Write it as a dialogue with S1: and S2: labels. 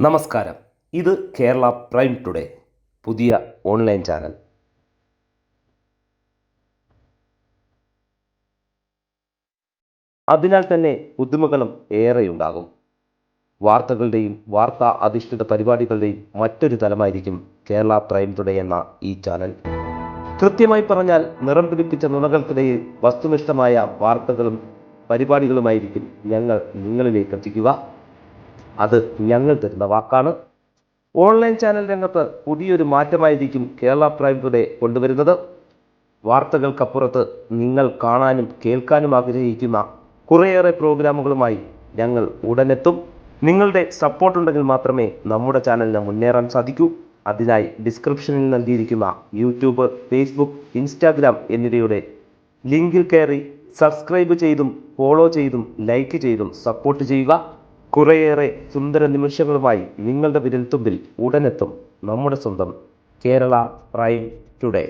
S1: നമസ്കാരം. ഇത് Kerala prime today, പുതിയ ഓൺലൈൻ ചാനൽ. അതിനാൽ തന്നെ പുതുമകളും ഏറെയുണ്ടാകും. വാർത്തകളുടെയും വാർത്താ അധിഷ്ഠിത പരിപാടികളുടെയും മറ്റൊരു തലമായിരിക്കും കേരള പ്രൈം ടുഡേ എന്ന ഈ ചാനൽ. കൃത്യമായി പറഞ്ഞാൽ നിറം പിടിപ്പിച്ച നുണകൾക്കിടയിൽ വസ്തുനിഷ്ഠമായ വാർത്തകളും പരിപാടികളുമായിരിക്കും ഞങ്ങൾ നിങ്ങളിലേക്ക് എത്തിക്കുക. അത് ഞങ്ങൾ തരുന്ന വാക്കാണ്. ഓൺലൈൻ ചാനൽ രംഗത്ത് പുതിയൊരു മാറ്റമായിരിക്കും കേരള പ്രൈം ടുഡേ കൊണ്ടുവരുന്നത്. വാർത്തകൾക്കപ്പുറത്ത് നിങ്ങൾ കാണാനും കേൾക്കാനും ആഗ്രഹിക്കുന്ന കുറേയേറെ പ്രോഗ്രാമുകളുമായി ഞങ്ങൾ ഉടനെത്തും. നിങ്ങളുടെ സപ്പോർട്ടുണ്ടെങ്കിൽ മാത്രമേ നമ്മുടെ ചാനലിന് മുന്നേറാൻ സാധിക്കൂ. അതിനായി ഡിസ്ക്രിപ്ഷനിൽ നൽകിയിരിക്കുന്ന യൂട്യൂബ്, ഫേസ്ബുക്ക്, ഇൻസ്റ്റാഗ്രാം എന്നിവയുടെ ലിങ്കിൽ കയറി സബ്സ്ക്രൈബ് ചെയ്തും ഫോളോ ചെയ്തും ലൈക്ക് ചെയ്തും സപ്പോർട്ട് ചെയ്യുക. കുറേയേറെ സുന്ദര നിമിഷങ്ങളുമായി നിങ്ങളുടെ വിരൽത്തുമ്പിൽ ഉടനെത്തും നമ്മുടെ സ്വന്തം കേരള പ്രൈം ടുഡേ.